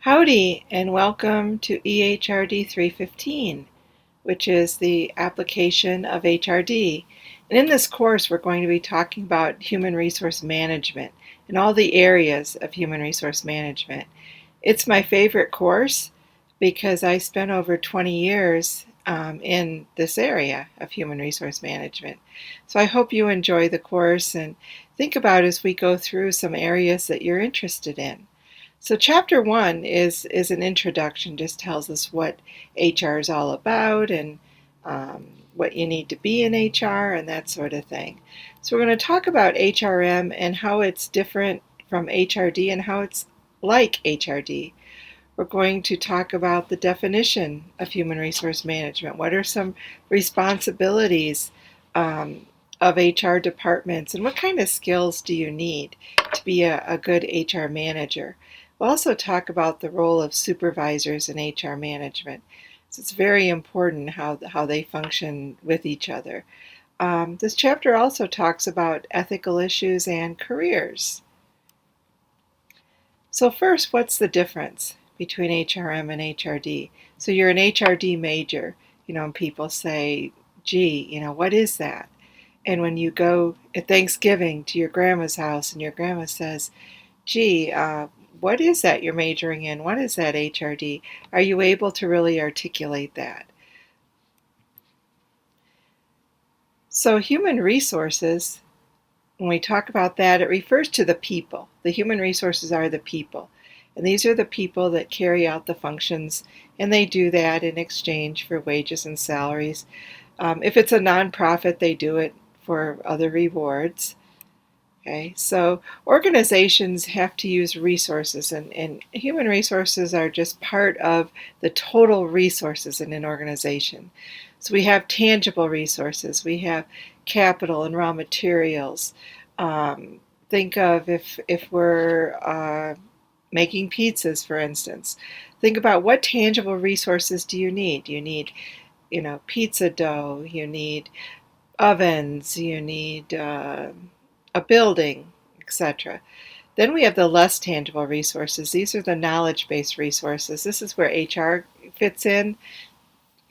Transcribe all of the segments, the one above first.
Howdy and welcome to EHRD 315, which is the application of HRD. And in this course, we're going to be talking about human resource management and all the areas of human resource management. It's my favorite course because I spent over 20 years in this area of human resource management. So I hope you enjoy the course and think about as we go through some areas that you're interested in. So chapter 1 is an introduction, just tells us what HR is all about and what you need to be in HR and that sort of thing. So we're going to talk about HRM and how it's different from HRD and how it's like HRD. We're going to talk about the definition of human resource management. What are some responsibilities of HR departments and what kind of skills do you need to be a good HR manager? We'll also talk about the role of supervisors in HR management. So it's very important how they function with each other. This chapter also talks about ethical issues and careers. So first, what's the difference between HRM and HRD? So you're an HRD major, and people say, gee, what is that? And when you go at Thanksgiving to your grandma's house and your grandma says, gee, what is that you're majoring in? What is that HRD? Are you able to really articulate that? So human resources, when we talk about that, it refers to the people. The human resources are the people. And these are the people that carry out the functions, and they do that in exchange for wages and salaries. If it's a nonprofit, they do it for other rewards. Okay, so organizations have to use resources, and human resources are just part of the total resources in an organization. So we have tangible resources, we have capital and raw materials. Think of if we're making pizzas, for instance. Think about what tangible resources do you need? You need, pizza dough, you need ovens, you need a building, etc. Then we have the less tangible resources. These are the knowledge-based resources. This is where HR fits in.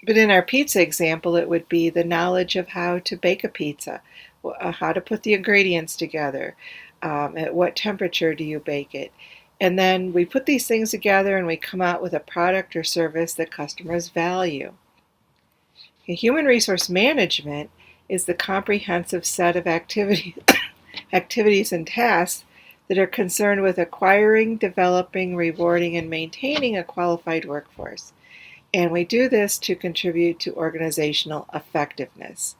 But in our pizza example, it would be the knowledge of how to bake a pizza, how to put the ingredients together, at what temperature do you bake it. And then we put these things together and we come out with a product or service that customers value. Human resource management is the comprehensive set of activities and tasks that are concerned with acquiring, developing, rewarding, and maintaining a qualified workforce. And we do this to contribute to organizational effectiveness.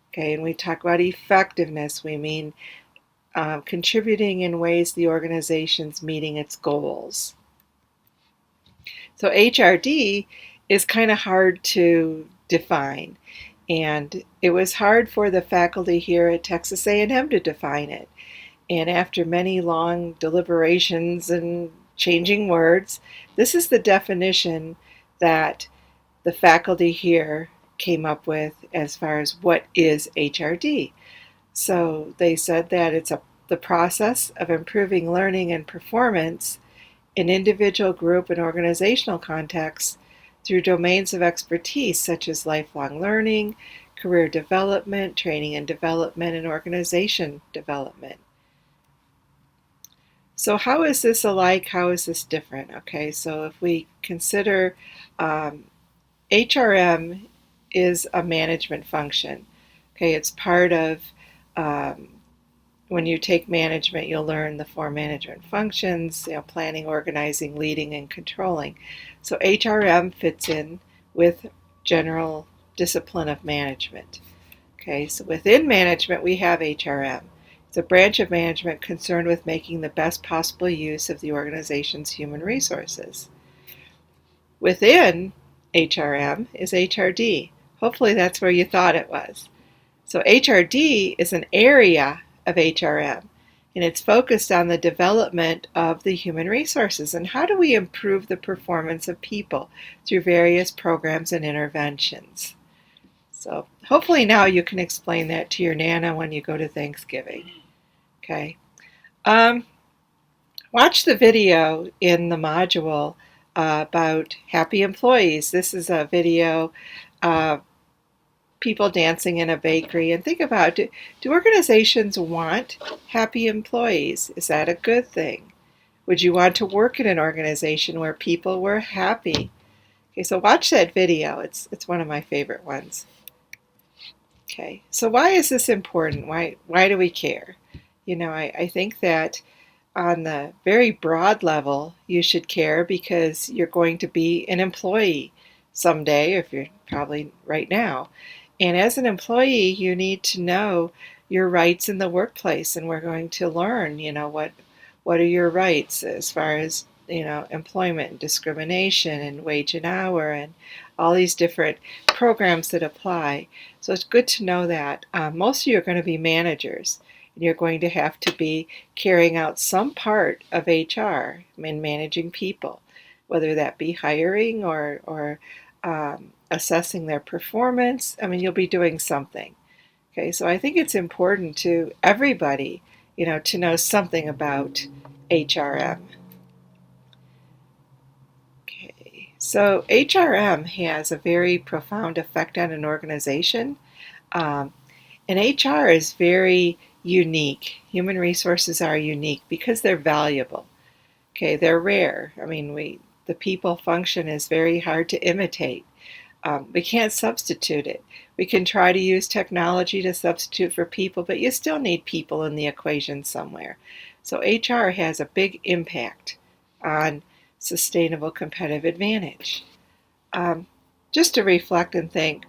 Okay, and we talk about effectiveness, we mean contributing in ways the organization's meeting its goals. So HRD is kind of hard to define. And it was hard for the faculty here at Texas A&M to define it. And after many long deliberations and changing words, this is the definition that the faculty here came up with as far as what is HRD. So they said that it's the process of improving learning and performance in individual, group, and organizational contexts through domains of expertise such as lifelong learning, career development, training and development, and organization development. So how is this alike? How is this different? Okay, so if we consider HRM is a management function. Okay, it's part of, when you take management, you'll learn the 4 management functions, planning, organizing, leading, and controlling. So HRM fits in with general discipline of management. Okay, so within management, we have HRM. It's a branch of management concerned with making the best possible use of the organization's human resources. Within HRM is HRD. Hopefully that's where you thought it was. So HRD is an area of HRM, and it's focused on the development of the human resources and how do we improve the performance of people through various programs and interventions. So hopefully now you can explain that to your Nana when you go to Thanksgiving. Okay. Watch the video in the module about happy employees. This is a video of people dancing in a bakery. And think about, do organizations want happy employees? Is that a good thing? Would you want to work in an organization where people were happy? Okay, so watch that video. It's one of my favorite ones. Okay, so why is this important? Why do we care? I think that on the very broad level, you should care because you're going to be an employee someday, if you're probably right now. And as an employee, you need to know your rights in the workplace, and we're going to learn, what are your rights as far as, employment and discrimination and wage and hour and all these different programs that apply. So it's good to know that. Most of you are going to be managers, and you're going to have to be carrying out some part of HR in managing people, whether that be hiring or assessing their performance. I mean, you'll be doing something. Okay, so I think it's important to everybody, to know something about HRM. Okay, so HRM has a very profound effect on an organization. And HR is very unique. Human resources are unique because they're valuable. Okay, they're rare. I mean, the people function is very hard to imitate. We can't substitute it. We can try to use technology to substitute for people, but you still need people in the equation somewhere. So HR has a big impact on sustainable competitive advantage. Just to reflect and think,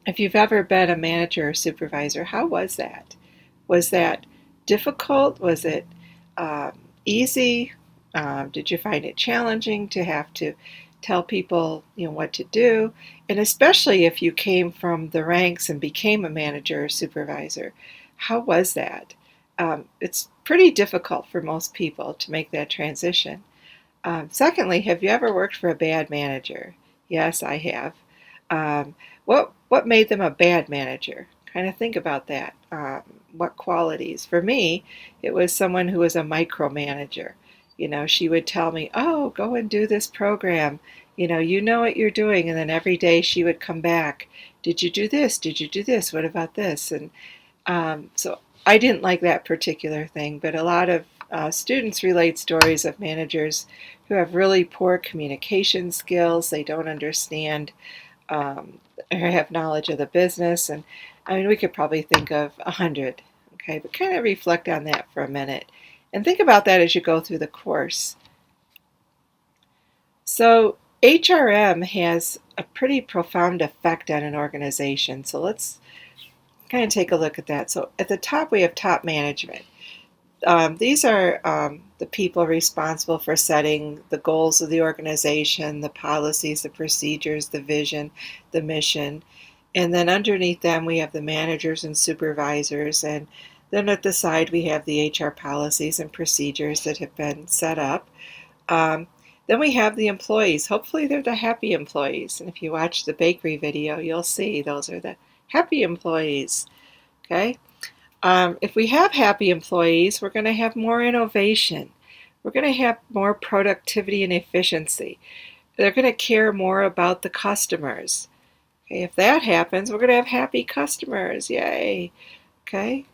if you've ever been a manager or supervisor, how was that? Was that difficult? Was it easy? Did you find it challenging to have to tell people, what to do? And especially if you came from the ranks and became a manager or supervisor, how was that? It's pretty difficult for most people to make that transition. Secondly, have you ever worked for a bad manager? Yes, I have. What made them a bad manager? Kind of think about that. What qualities? For me, it was someone who was a micromanager. She would tell me, oh, go and do this program. You know what you're doing. And then every day she would come back. Did you do this? Did you do this? What about this? And so I didn't like that particular thing. But a lot of students relate stories of managers who have really poor communication skills. They don't understand or have knowledge of the business. And I mean, we could probably think of 100. Okay, but kind of reflect on that for a minute. And think about that as you go through the course. So HRM has a pretty profound effect on an organization. So let's kind of take a look at that. So at the top, we have top management. These are the people responsible for setting the goals of the organization, the policies, the procedures, the vision, the mission. And then underneath them, we have the managers and supervisors. And then at the side, we have the HR policies and procedures that have been set up. Then we have the employees. Hopefully they're the happy employees. And if you watch the bakery video, you'll see those are the happy employees. Okay? If we have happy employees, we're going to have more innovation. We're going to have more productivity and efficiency. They're going to care more about the customers. Okay? If that happens, we're going to have happy customers. Yay! Okay?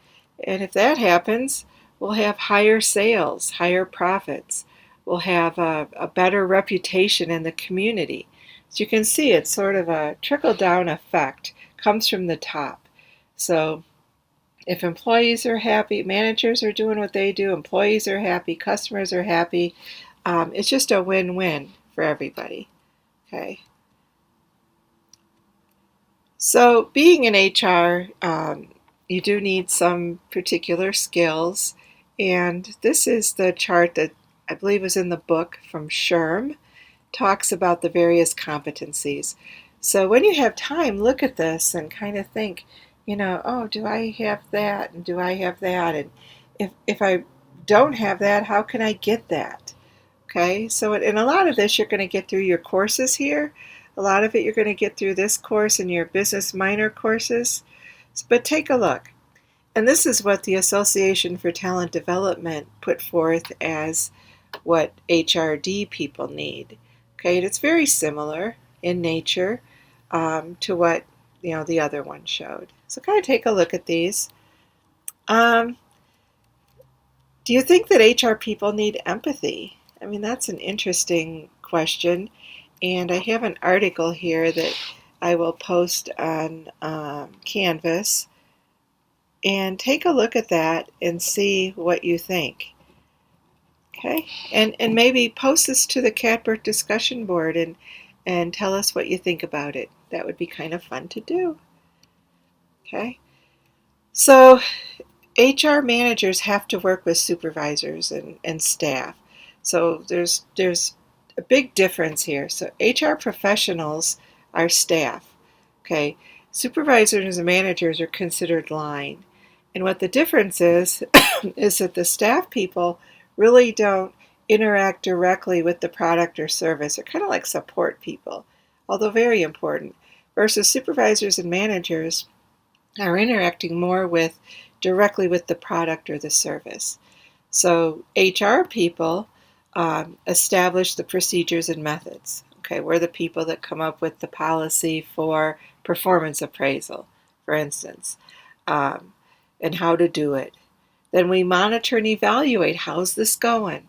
And if that happens, we'll have higher sales, higher profits. We'll have a better reputation in the community. So you can see it's sort of a trickle-down effect, comes from the top. So if employees are happy, managers are doing what they do, employees are happy, customers are happy, it's just a win-win for everybody. Okay. So being in HR, you do need some particular skills, and this is the chart that I believe was in the book from SHRM, talks about the various competencies. So when you have time, look at this and kind of think, oh, do I have that, and do I have that, and if I don't have that, how can I get that? Okay, so in a lot of this, you're going to get through your courses here. A lot of it you're going to get through this course and your business minor courses. But take a look. And this is what the Association for Talent Development put forth as what HRD people need. Okay, and it's very similar in nature to what the other one showed. So kind of take a look at these. Um, do you think that HR people need empathy? I mean, that's an interesting question, and I have an article here that I will post on Canvas, and take a look at that and see what you think. Okay, and maybe post this to the Catbird discussion board and tell us what you think about it. That would be kind of fun to do. Okay, so HR managers have to work with supervisors and staff. So there's a big difference here. So HR professionals are staff. Okay, supervisors and managers are considered line. And what the difference is is that the staff people really don't interact directly with the product or service. They're kind of like support people, although very important. Versus supervisors and managers are interacting more directly with the product or the service. So HR people establish the procedures and methods. Okay, we're the people that come up with the policy for performance appraisal, for instance, um, and how to do it. Then we monitor and evaluate, how's this going?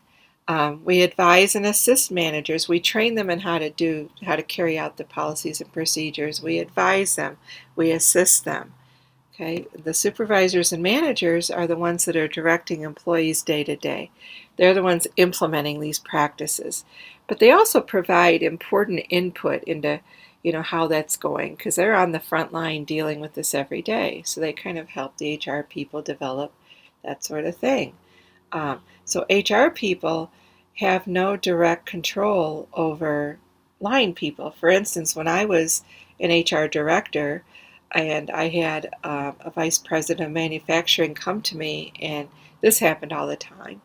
We advise and assist managers. We train them in how to carry out the policies and procedures. We advise them. We assist them. Okay, the supervisors and managers are the ones that are directing employees day to day. They're the ones implementing these practices, but they also provide important input into, how that's going, because they're on the front line dealing with this every day. So they kind of help the HR people develop that sort of thing. So HR people have no direct control over line people. For instance, when I was an HR director, and I had a vice president of manufacturing come to me, and this happened all the time.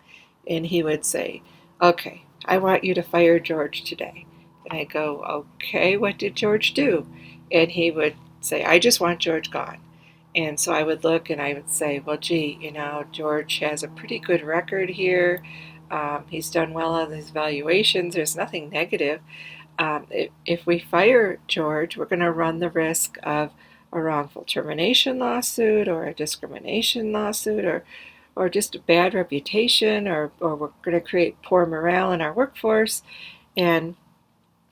And he would say, "Okay, I want you to fire George today." And I go, "Okay, what did George do?" And he would say, "I just want George gone." And so I would look and I would say, "Well, gee, George has a pretty good record here. He's done well on these evaluations. There's nothing negative. If we fire George, we're going to run the risk of a wrongful termination lawsuit or a discrimination lawsuit or just a bad reputation or we're going to create poor morale in our workforce." And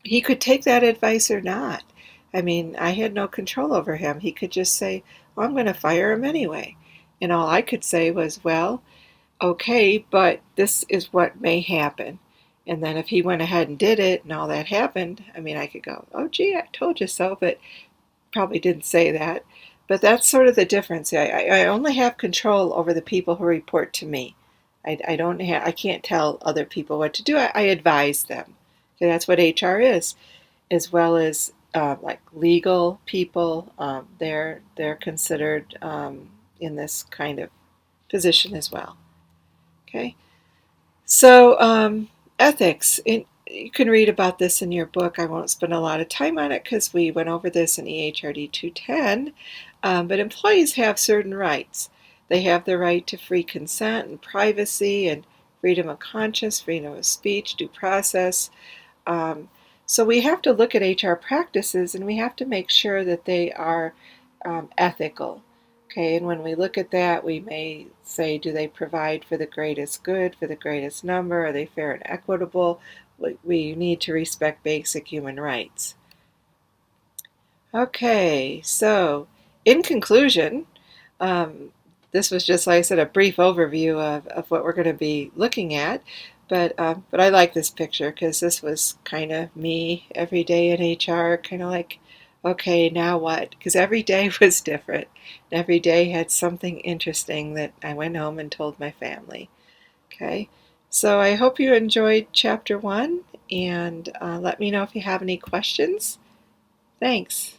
he could take that advice or not. I mean, I had no control over him. He could just say, "Well, I'm going to fire him anyway." And all I could say was, "Well, okay, but this is what may happen." And then if he went ahead and did it and all that happened, I mean, I could go, "Oh, gee, I told you so," but probably didn't say that. But that's sort of the difference. I only have control over the people who report to me. I can't tell other people what to do. I advise them. Okay, that's what HR is, as well as like legal people. They're considered in this kind of position as well. Okay, so ethics. You can read about this in your book. I won't spend a lot of time on it because we went over this in EHRD 210. But employees have certain rights. They have the right to free consent and privacy and freedom of conscience, freedom of speech, due process. So we have to look at HR practices and we have to make sure that they are ethical. Okay, and when we look at that, we may say, do they provide for the greatest good, for the greatest number? Are they fair and equitable? We need to respect basic human rights. Okay, so in conclusion, this was just, like I said, a brief overview of what we're going to be looking at. But I like this picture because this was kind of me every day in HR, kind of like, okay, now what? Because every day was different. Every day had something interesting that I went home and told my family. Okay, so I hope you enjoyed Chapter 1, and let me know if you have any questions. Thanks.